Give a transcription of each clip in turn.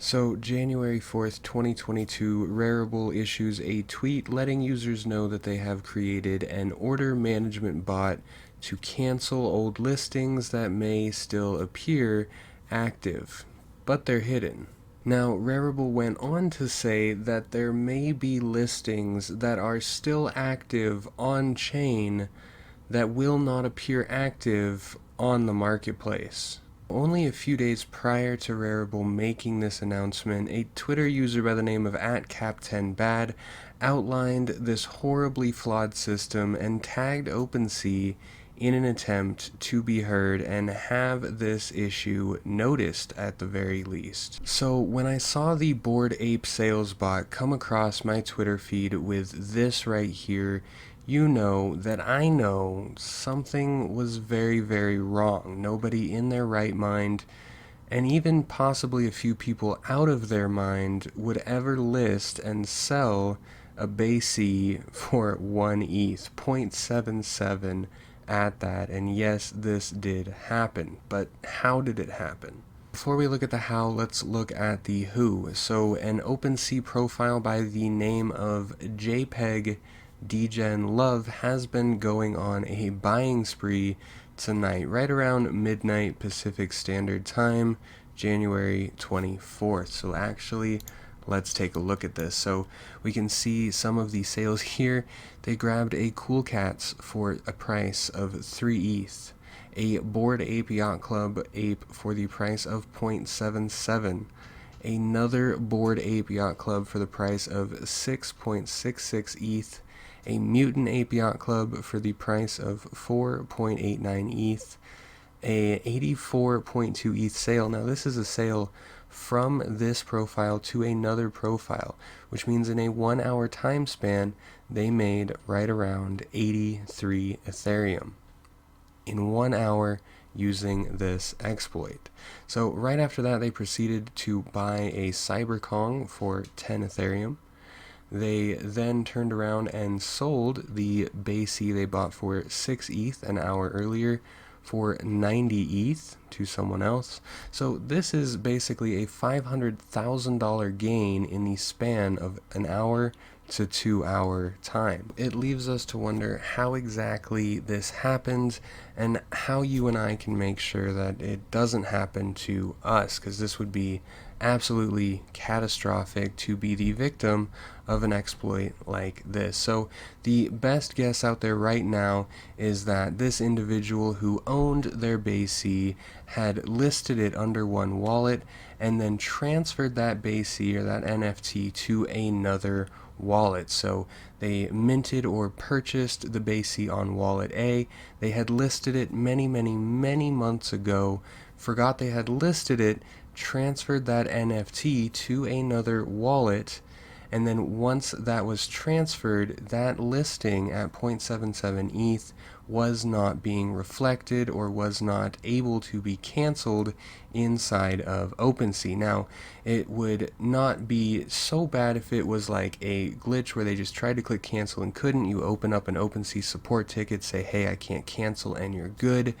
So, January 4th, 2022, Rarible issues a tweet letting users know that they have created an order management bot to cancel old listings that may still appear active, but they're hidden. Now, Rarible went on to say that there may be listings that are still active on chain that will not appear active on the marketplace. Only a few days prior to Rarible making this announcement, a Twitter user by the name of @cap10bad outlined this horribly flawed system and tagged Opensea in an attempt to be heard and have this issue noticed at the very least. So when I saw the BORED Ape sales bot come across my Twitter feed with this right here, you know that I know something was very, very wrong. Nobody in their right mind, and even possibly a few people out of their mind, would ever list and sell a BAYC for 1 ETH, 0.77 at that. And yes, this did happen. But how did it happen? Before we look at the how, let's look at the who. So an Opensea profile by the name of Jpegdegenlove has been going on a buying spree tonight, right around midnight Pacific Standard Time, January 24th. So actually, let's take a look at this. So we can see some of the sales here. They grabbed a Cool Cats for a price of 3 ETH. A BORED Ape Yacht Club ape for the price of 0.77. Another BORED Ape Yacht Club for the price of 6.66 ETH. A Mutant Ape Yacht Club for the price of 4.89 ETH. A 84.2 ETH sale. Now this is a sale from this profile to another profile, which means in a 1 hour time span, they made right around 83 Ethereum. In 1 hour using this exploit. So right after that, they proceeded to buy a Cyberkong for 10 Ethereum. They then turned around and sold the BAYC they bought for 6 ETH an hour earlier for 90 ETH to someone else. So this is basically a $500,000 gain in the span of an hour to 2 hour time. It leaves us to wonder how exactly this happens and how you and I can make sure that it doesn't happen to us, because this would be absolutely catastrophic to be the victim of an exploit like this. So the best guess out there right now is that this individual who owned their BAYC had listed it under one wallet and then transferred that BAYC or that NFT to another wallet. So they minted or purchased the BAYC on wallet A. They had listed it many months ago, forgot they had listed it, transferred that NFT to another wallet, and then once that was transferred, that listing at 0.77 ETH was not being reflected or was not able to be canceled inside of Opensea. Now, it would not be so bad if it was like a glitch where they just tried to click cancel and couldn't. You open up an Opensea support ticket, say, hey, I can't cancel, and you're good.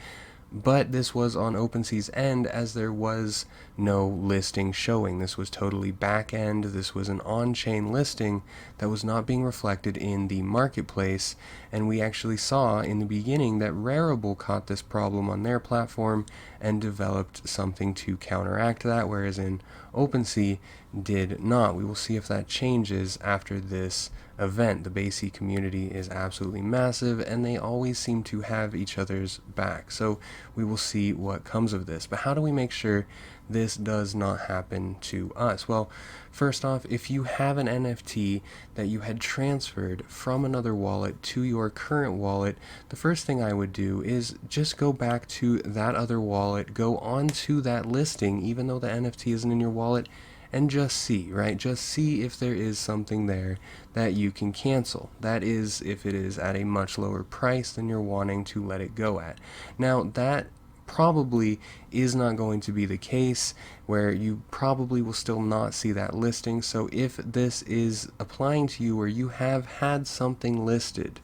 But this was on Opensea's end, as there was no listing showing. This was totally back end. This was an on-chain listing that was not being reflected in the marketplace. And we actually saw in the beginning that Rarible caught this problem on their platform and developed something to counteract that, whereas in Opensea did not. We will see if that changes after this event. The BAYC community is absolutely massive, and they always seem to have each other's back. So we will see what comes of this. But how do we make sure this does not happen to us? Well, first off, if you have an NFT that you had transferred from another wallet to your current wallet, the first thing I would do is just go back to that other wallet, go onto that listing, even though the NFT isn't in your wallet, and just see, right? Just see if there is something there that you can cancel. That is, if it is at a much lower price than you're wanting to let it go at. Now, that probably is not going to be the case, where you probably will still not see that listing. So if this is applying to you where you have had something listed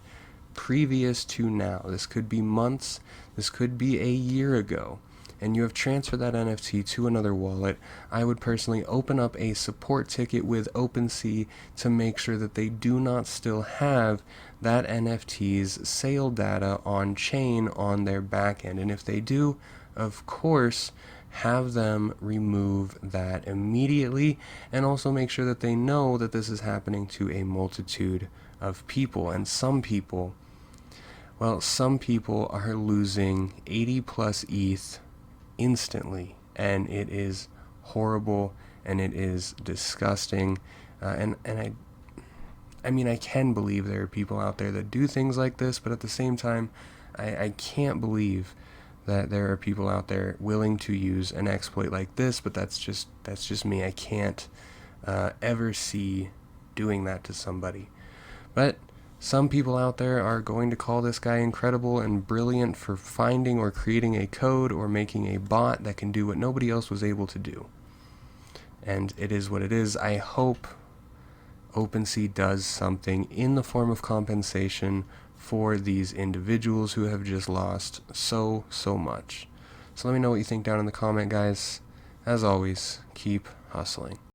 previous to now, this could be months, this could be a year ago, and you have transferred that NFT to another wallet, I would personally open up a support ticket with Opensea to make sure that they do not still have that NFT's sale data on chain on their backend. And if they do, of course, have them remove that immediately, and also make sure that they know that this is happening to a multitude of people. And some people are losing 80 plus ETH instantly, and it is horrible and it is disgusting. I mean, I can believe there are people out there that do things like this, but at the same time, I can't believe that there are people out there willing to use an exploit like this. But that's just me. I can't ever see doing that to somebody. But some people out there are going to call this guy incredible and brilliant for finding or creating a code or making a bot that can do what nobody else was able to do. And it is what it is. I hope Opensea does something in the form of compensation for these individuals who have just lost so much. So let me know what you think down in the comment, guys. As always, keep hustling.